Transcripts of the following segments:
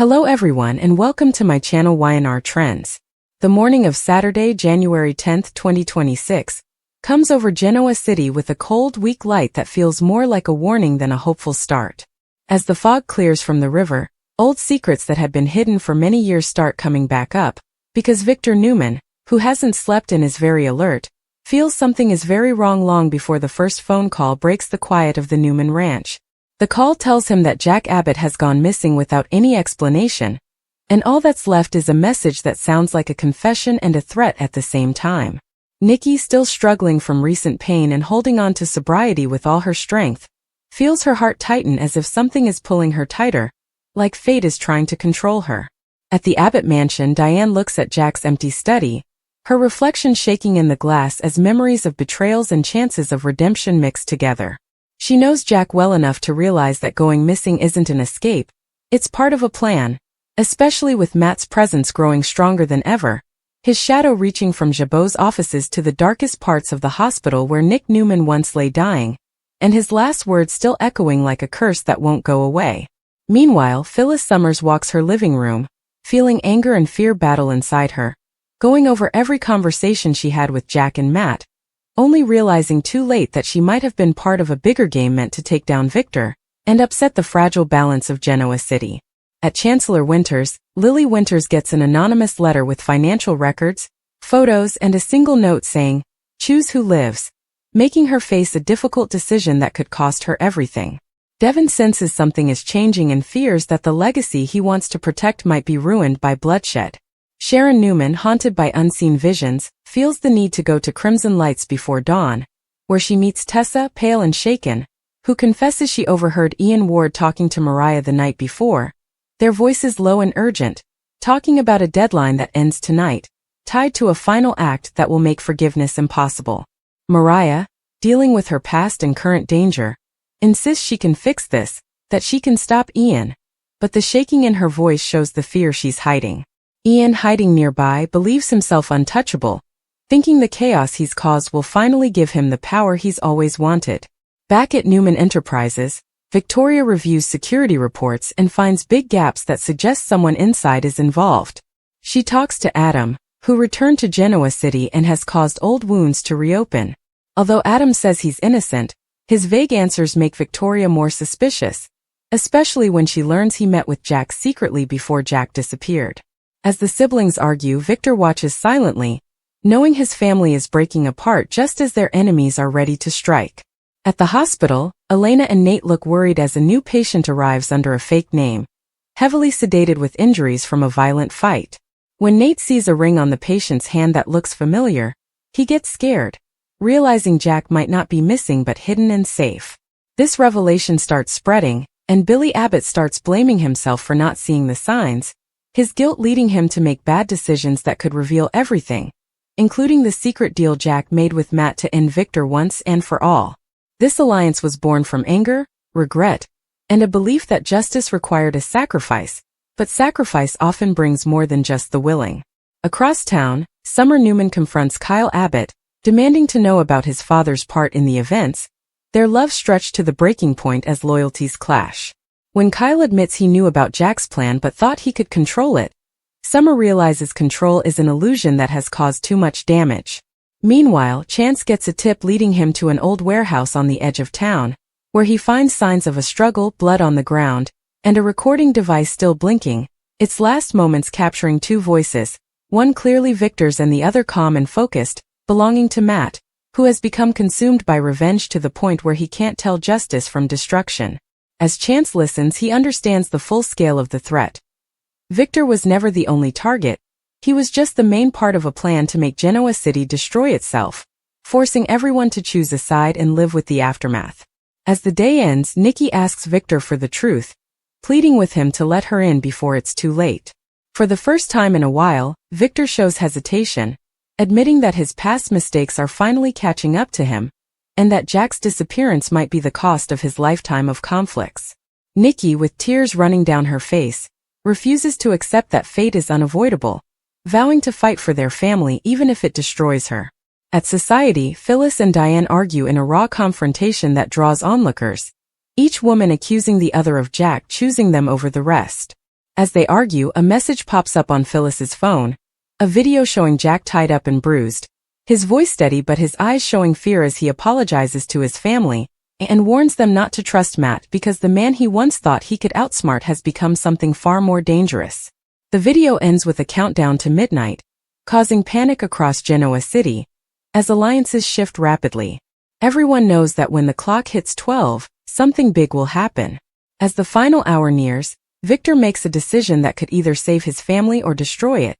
Hello everyone and welcome to my channel Y&R Trends. The morning of Saturday, January 10, 2026, comes over Genoa City with a cold, weak light that feels more like a warning than a hopeful start. As the fog clears from the river, old secrets that had been hidden for many years start coming back up, because Victor Newman, who hasn't slept and is very alert, feels something is very wrong long before the first phone call breaks the quiet of the Newman ranch. The call tells him that Jack Abbott has gone missing without any explanation, and all that's left is a message that sounds like a confession and a threat at the same time. Nikki, still struggling from recent pain and holding on to sobriety with all her strength, feels her heart tighten as if something is pulling her tighter, like fate is trying to control her. At the Abbott mansion, Diane looks at Jack's empty study, her reflection shaking in the glass as memories of betrayals and chances of redemption mix together. She knows Jack well enough to realize that going missing isn't an escape, it's part of a plan, especially with Matt's presence growing stronger than ever, his shadow reaching from Jabot's offices to the darkest parts of the hospital where Nick Newman once lay dying, and his last words still echoing like a curse that won't go away. Meanwhile, Phyllis Summers walks her living room, feeling anger and fear battle inside her, going over every conversation she had with Jack and Matt, only realizing too late that she might have been part of a bigger game meant to take down Victor and upset the fragile balance of Genoa City. At Chancellor Winters, Lily Winters gets an anonymous letter with financial records, photos, and a single note saying, "Choose who lives," making her face a difficult decision that could cost her everything. Devin senses something is changing and fears that the legacy he wants to protect might be ruined by bloodshed. Sharon Newman, haunted by unseen visions, feels the need to go to Crimson Lights before dawn, where she meets Tessa, pale and shaken, who confesses she overheard Ian Ward talking to Mariah the night before, their voices low and urgent, talking about a deadline that ends tonight, tied to a final act that will make forgiveness impossible. Mariah, dealing with her past and current danger, insists she can fix this, that she can stop Ian, but the shaking in her voice shows the fear she's hiding. Ian, hiding nearby, believes himself untouchable, thinking the chaos he's caused will finally give him the power he's always wanted. Back at Newman Enterprises, Victoria reviews security reports and finds big gaps that suggest someone inside is involved. She talks to Adam, who returned to Genoa City and has caused old wounds to reopen. Although Adam says he's innocent, his vague answers make Victoria more suspicious, especially when she learns he met with Jack secretly before Jack disappeared. As the siblings argue, Victor watches silently, knowing his family is breaking apart just as their enemies are ready to strike. At the hospital, Elena and Nate look worried as a new patient arrives under a fake name, heavily sedated with injuries from a violent fight. When Nate sees a ring on the patient's hand that looks familiar, he gets scared, realizing Jack might not be missing but hidden and safe. This revelation starts spreading, and Billy Abbott starts blaming himself for not seeing the signs, his guilt leading him to make bad decisions that could reveal everything, including the secret deal Jack made with Matt to end Victor once and for all. This alliance was born from anger, regret, and a belief that justice required a sacrifice, but sacrifice often brings more than just the willing. Across town, Summer Newman confronts Kyle Abbott, demanding to know about his father's part in the events, their love stretched to the breaking point as loyalties clash. When Kyle admits he knew about Jack's plan but thought he could control it, Summer realizes control is an illusion that has caused too much damage. Meanwhile, Chance gets a tip leading him to an old warehouse on the edge of town, where he finds signs of a struggle, blood on the ground, and a recording device still blinking, its last moments capturing two voices, one clearly Victor's and the other calm and focused, belonging to Matt, who has become consumed by revenge to the point where he can't tell justice from destruction. As Chance listens, he understands the full scale of the threat. Victor was never the only target, he was just the main part of a plan to make Genoa City destroy itself, forcing everyone to choose a side and live with the aftermath. As the day ends, Nikki asks Victor for the truth, pleading with him to let her in before it's too late. For the first time in a while, Victor shows hesitation, admitting that his past mistakes are finally catching up to him, and that Jack's disappearance might be the cost of his lifetime of conflicts. Nikki, with tears running down her face, refuses to accept that fate is unavoidable, vowing to fight for their family even if it destroys her. At Society, Phyllis and Diane argue in a raw confrontation that draws onlookers, each woman accusing the other of Jack choosing them over the rest. As they argue, a message pops up on Phyllis's phone, a video showing Jack tied up and bruised, his voice steady but his eyes showing fear as he apologizes to his family and warns them not to trust Matt because the man he once thought he could outsmart has become something far more dangerous. The video ends with a countdown to midnight, causing panic across Genoa City, as alliances shift rapidly. Everyone knows that when the clock hits 12, something big will happen. As the final hour nears, Victor makes a decision that could either save his family or destroy it,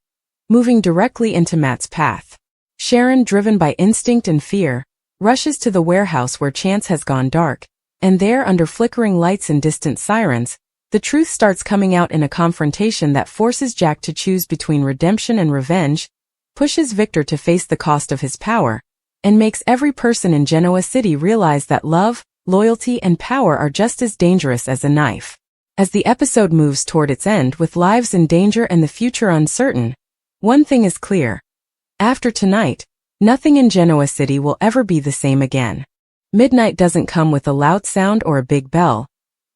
moving directly into Matt's path. Sharon, driven by instinct and fear, rushes to the warehouse where Chance has gone dark, and there, under flickering lights and distant sirens, the truth starts coming out in a confrontation that forces Jack to choose between redemption and revenge, pushes Victor to face the cost of his power, and makes every person in Genoa City realize that love, loyalty, and power are just as dangerous as a knife. As the episode moves toward its end with lives in danger and the future uncertain, one thing is clear. After tonight, nothing in Genoa City will ever be the same again. Midnight doesn't come with a loud sound or a big bell,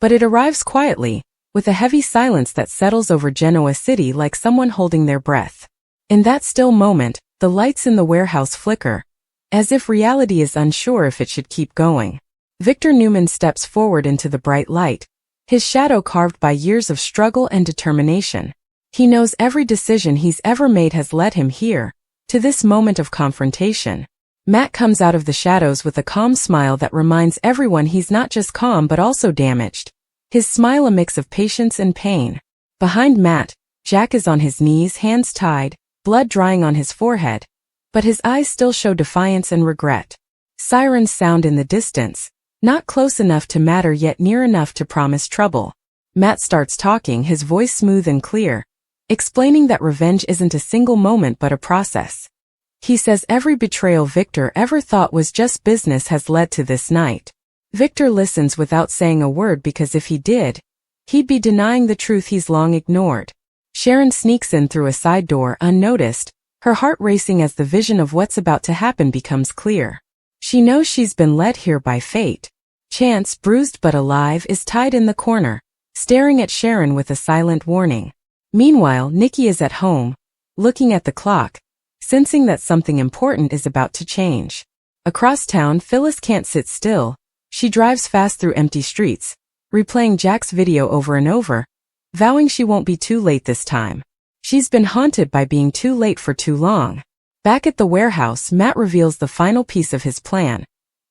but it arrives quietly, with a heavy silence that settles over Genoa City like someone holding their breath. In that still moment, the lights in the warehouse flicker, as if reality is unsure if it should keep going. Victor Newman steps forward into the bright light, his shadow carved by years of struggle and determination. He knows every decision he's ever made has led him here, to this moment of confrontation. Matt comes out of the shadows with a calm smile that reminds everyone he's not just calm but also damaged. His smile a mix of patience and pain. Behind Matt, Jack is on his knees, hands tied, blood drying on his forehead, but his eyes still show defiance and regret. Sirens sound in the distance, not close enough to matter yet near enough to promise trouble. Matt starts talking, his voice smooth and clear, explaining that revenge isn't a single moment but a process. He says every betrayal Victor ever thought was just business has led to this night. Victor listens without saying a word because if he did, he'd be denying the truth he's long ignored. Sharon sneaks in through a side door unnoticed, her heart racing as the vision of what's about to happen becomes clear. She knows she's been led here by fate. Chance, bruised but alive, is tied in the corner, staring at Sharon with a silent warning. Meanwhile, Nikki is at home, looking at the clock, sensing that something important is about to change. Across town, Phyllis can't sit still. She drives fast through empty streets, replaying Jack's video over and over, vowing she won't be too late this time. She's been haunted by being too late for too long. Back at the warehouse, Matt reveals the final piece of his plan,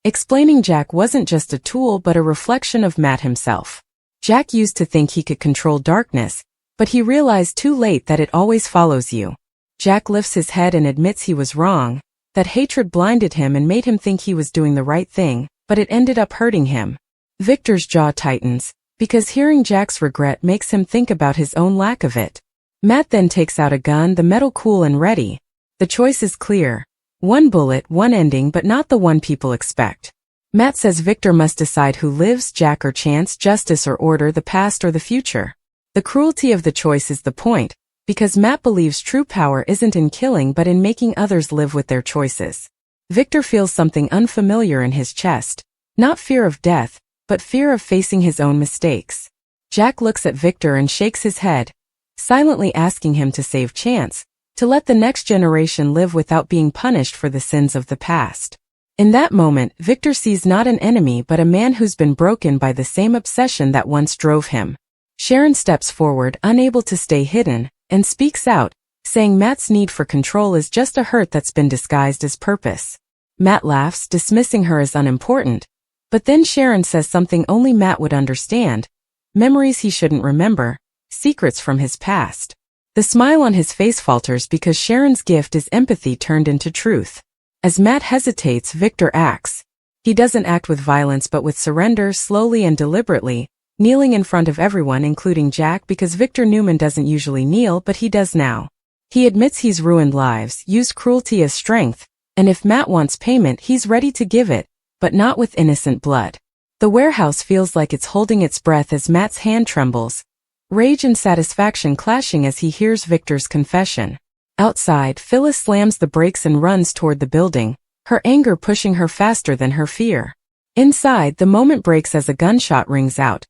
explaining Jack wasn't just a tool but a reflection of Matt himself. Jack used to think he could control darkness, but he realized too late that it always follows you. Jack lifts his head and admits he was wrong, that hatred blinded him and made him think he was doing the right thing, but it ended up hurting him. Victor's jaw tightens, because hearing Jack's regret makes him think about his own lack of it. Matt then takes out a gun, the metal cool and ready. The choice is clear. One bullet, one ending, but not the one people expect. Matt says Victor must decide who lives, Jack or Chance, justice or order, the past or the future. The cruelty of the choice is the point, because Matt believes true power isn't in killing but in making others live with their choices. Victor feels something unfamiliar in his chest, not fear of death, but fear of facing his own mistakes. Jack looks at Victor and shakes his head, silently asking him to save Chance, to let the next generation live without being punished for the sins of the past. In that moment, Victor sees not an enemy but a man who's been broken by the same obsession that once drove him. Sharon steps forward, unable to stay hidden, and speaks out, saying Matt's need for control is just a hurt that's been disguised as purpose. Matt laughs, dismissing her as unimportant, but then Sharon says something only Matt would understand, memories he shouldn't remember, secrets from his past. The smile on his face falters because Sharon's gift is empathy turned into truth. As Matt hesitates, Victor acts. He doesn't act with violence but with surrender, slowly and deliberately, kneeling in front of everyone including Jack because Victor Newman doesn't usually kneel but he does now. He admits he's ruined lives, used cruelty as strength, and if Matt wants payment he's ready to give it, but not with innocent blood. The warehouse feels like it's holding its breath as Matt's hand trembles, rage and satisfaction clashing as he hears Victor's confession. Outside, Phyllis slams the brakes and runs toward the building, her anger pushing her faster than her fear. Inside, the moment breaks as a gunshot rings out,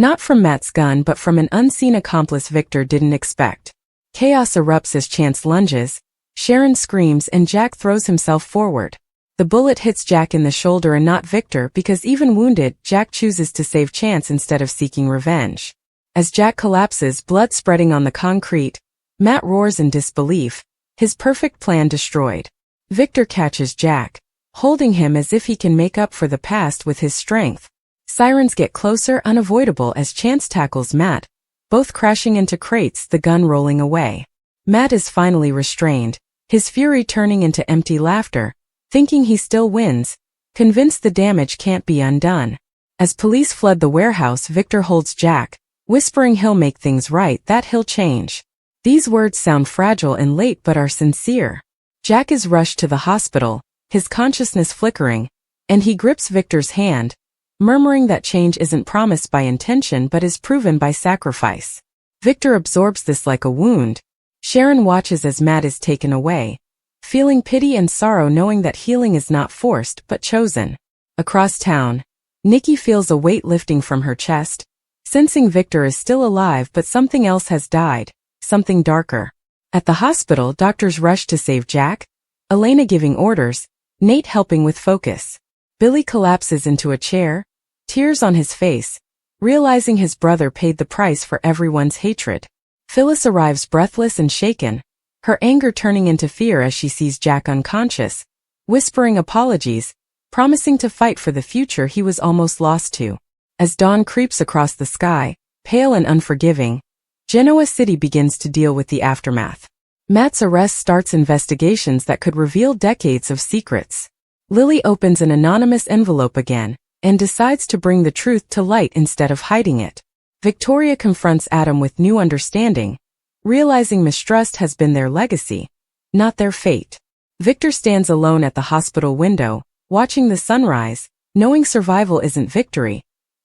Not from Matt's gun but from an unseen accomplice Victor didn't expect. Chaos erupts as Chance lunges, Sharon screams and Jack throws himself forward. The bullet hits Jack in the shoulder and not Victor because even wounded, Jack chooses to save Chance instead of seeking revenge. As Jack collapses, blood spreading on the concrete, Matt roars in disbelief, his perfect plan destroyed. Victor catches Jack, holding him as if he can make up for the past with his strength. Sirens get closer, unavoidable as Chance tackles Matt, both crashing into crates, the gun rolling away. Matt is finally restrained, his fury turning into empty laughter, thinking he still wins, convinced the damage can't be undone. As police flood the warehouse, Victor holds Jack, whispering he'll make things right, that he'll change. These words sound fragile and late but are sincere. Jack is rushed to the hospital, his consciousness flickering, and he grips Victor's hand, murmuring that change isn't promised by intention but is proven by sacrifice. Victor absorbs this like a wound. Sharon watches as Matt is taken away, feeling pity and sorrow knowing that healing is not forced but chosen. Across town, Nikki feels a weight lifting from her chest, sensing Victor is still alive but something else has died, something darker. At the hospital, doctors rush to save Jack, Elena giving orders, Nate helping with focus. Billy collapses into a chair, tears on his face, realizing his brother paid the price for everyone's hatred. Phyllis arrives breathless and shaken, her anger turning into fear as she sees Jack unconscious, whispering apologies, promising to fight for the future he was almost lost to. As dawn creeps across the sky, pale and unforgiving, Genoa City begins to deal with the aftermath. Matt's arrest starts investigations that could reveal decades of secrets. Lily opens an anonymous envelope again, and decides to bring the truth to light instead of hiding it. Victoria confronts Adam with new understanding, realizing mistrust has been their legacy, not their fate. Victor stands alone at the hospital window, watching the sunrise, knowing survival isn't victory,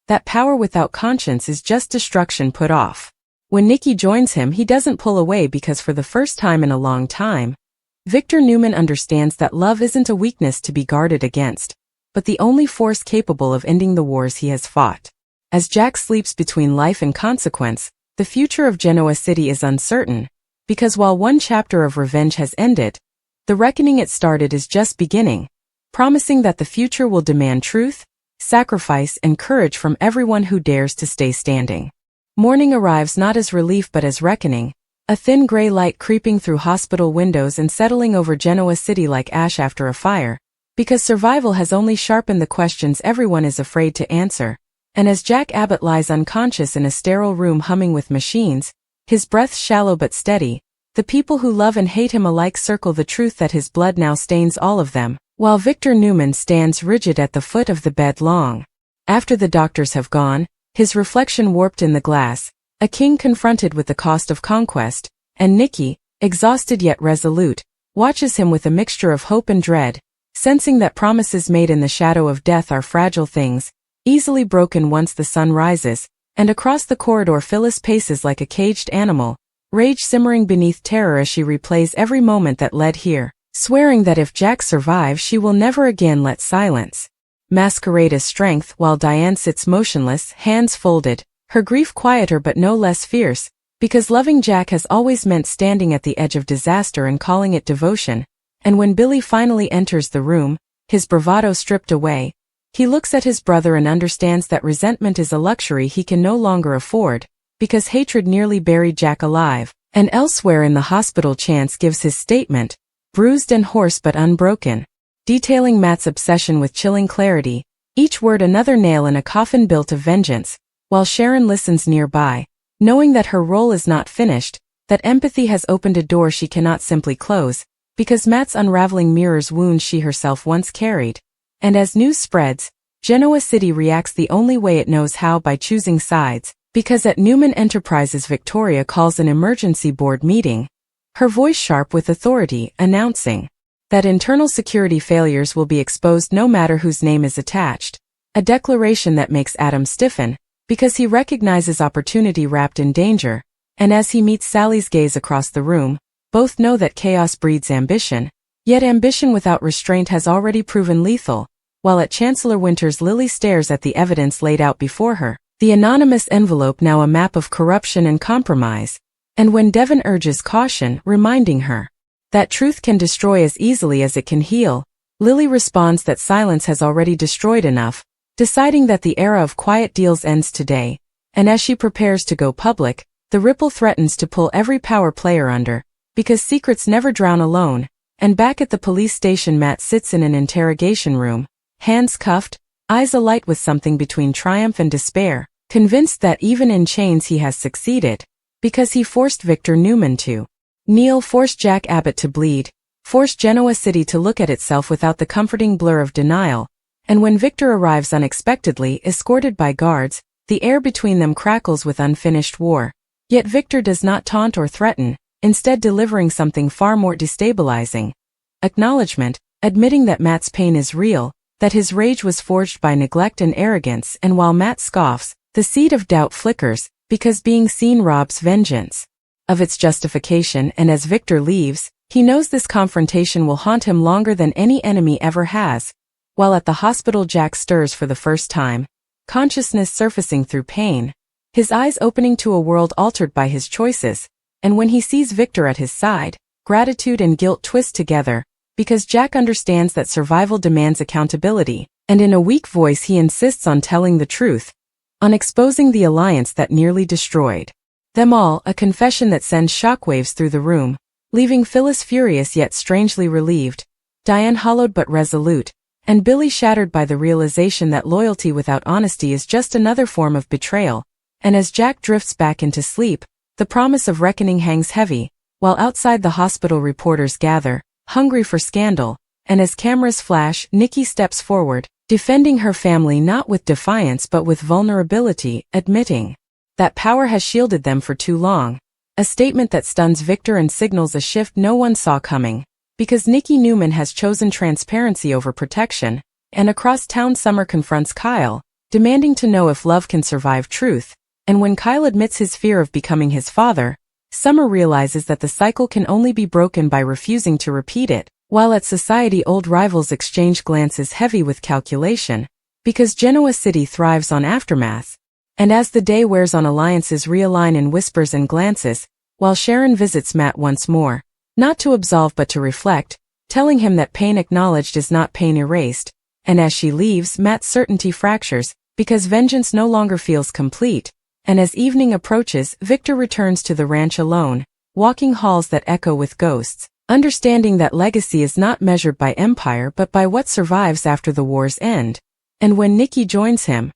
that power without conscience is just destruction put off. When Nikki joins him, he doesn't pull away because for the first time in a long time, Victor Newman understands that love isn't a weakness to be guarded against, but the only force capable of ending the wars he has fought. As Jack sleeps between life and consequence, the future of Genoa City is uncertain, because while one chapter of revenge has ended, the reckoning it started is just beginning, promising that the future will demand truth, sacrifice, and courage from everyone who dares to stay standing. Morning arrives not as relief but as reckoning, a thin gray light creeping through hospital windows and settling over Genoa City like ash after a fire, because survival has only sharpened the questions everyone is afraid to answer. And as Jack Abbott lies unconscious in a sterile room humming with machines, his breath shallow but steady, the people who love and hate him alike circle the truth that his blood now stains all of them, while Victor Newman stands rigid at the foot of the bed long. After the doctors have gone, his reflection warped in the glass, a king confronted with the cost of conquest, and Nikki, exhausted yet resolute, watches him with a mixture of hope and dread, sensing that promises made in the shadow of death are fragile things, easily broken once the sun rises, and across the corridor Phyllis paces like a caged animal, rage simmering beneath terror as she replays every moment that led here, swearing that if Jack survives she will never again let silence masquerade as strength while Diane sits motionless, hands folded, her grief quieter but no less fierce, because loving Jack has always meant standing at the edge of disaster and calling it devotion. And when Billy finally enters the room, his bravado stripped away, he looks at his brother and understands that resentment is a luxury he can no longer afford, because hatred nearly buried Jack alive. And elsewhere in the hospital, Chance gives his statement, bruised and hoarse but unbroken, detailing Matt's obsession with chilling clarity, each word another nail in a coffin built of vengeance, while Sharon listens nearby, knowing that her role is not finished, that empathy has opened a door she cannot simply close, because Matt's unraveling mirrors wounds she herself once carried. And as news spreads, Genoa City reacts the only way it knows how, by choosing sides, because at Newman Enterprises Victoria calls an emergency board meeting, her voice sharp with authority, announcing that internal security failures will be exposed no matter whose name is attached, a declaration that makes Adam stiffen, because he recognizes opportunity wrapped in danger, and as he meets Sally's gaze across the room, both know that chaos breeds ambition, yet ambition without restraint has already proven lethal, while at Chancellor Winters Lily stares at the evidence laid out before her, The anonymous envelope now a map of corruption and compromise. And when Devon urges caution, reminding her that truth can destroy as easily as it can heal, Lily responds that silence has already destroyed enough, deciding that the era of quiet deals ends today. And as she prepares to go public, the ripple threatens to pull every power player under, because secrets never drown alone. And back at the police station, Matt sits in an interrogation room, hands cuffed, eyes alight with something between triumph and despair, convinced that even in chains he has succeeded, because he forced Victor Newman to kneel, forced Jack Abbott to bleed, forced Genoa City to look at itself without the comforting blur of denial. And when Victor arrives unexpectedly, escorted by guards, the air between them crackles with unfinished war. Yet Victor does not taunt or threaten, instead delivering something far more destabilizing. Acknowledgement, admitting that Matt's pain is real, that his rage was forged by neglect and arrogance. And while Matt scoffs, the seed of doubt flickers, because being seen robs vengeance of its justification. And as Victor leaves, he knows this confrontation will haunt him longer than any enemy ever has. While at the hospital, Jack stirs for the first time, consciousness surfacing through pain, his eyes opening to a world altered by his choices. And when he sees Victor at his side, gratitude and guilt twist together, because Jack understands that survival demands accountability, and in a weak voice he insists on telling the truth, on exposing the alliance that nearly destroyed them all, a confession that sends shockwaves through the room, leaving Phyllis furious yet strangely relieved, Diane hollowed but resolute, and Billy shattered by the realization that loyalty without honesty is just another form of betrayal. And as Jack drifts back into sleep, the promise of reckoning hangs heavy, while outside the hospital reporters gather, hungry for scandal, and as cameras flash, Nikki steps forward, defending her family not with defiance but with vulnerability, admitting that power has shielded them for too long. A statement that stuns Victor and signals a shift no one saw coming, because Nikki Newman has chosen transparency over protection. And across town, Summer confronts Kyle, demanding to know if love can survive truth. And when Kyle admits his fear of becoming his father, Summer realizes that the cycle can only be broken by refusing to repeat it. While at society, old rivals exchange glances heavy with calculation, because Genoa City thrives on aftermath. And as the day wears on, alliances realign in whispers and glances, while Sharon visits Matt once more, not to absolve but to reflect, telling him that pain acknowledged is not pain erased. And as she leaves, Matt's certainty fractures, because vengeance no longer feels complete. And as evening approaches, Victor returns to the ranch alone, walking halls that echo with ghosts, understanding that legacy is not measured by empire but by what survives after the war's end. And when Nikki joins him,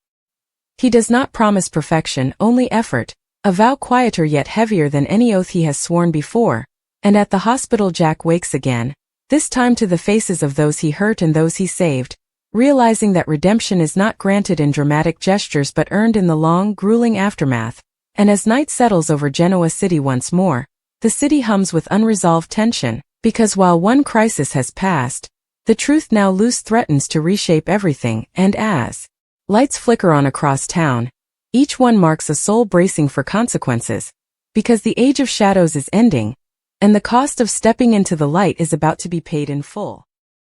he does not promise perfection, only effort, a vow quieter yet heavier than any oath he has sworn before. And at the hospital, Jack wakes again, this time to the faces of those he hurt and those he saved, realizing that redemption is not granted in dramatic gestures but earned in the long, grueling aftermath. And as night settles over Genoa City once more, the city hums with unresolved tension, because while one crisis has passed, the truth now loose threatens to reshape everything. And as lights flicker on across town, each one marks a soul bracing for consequences, because the age of shadows is ending, and the cost of stepping into the light is about to be paid in full.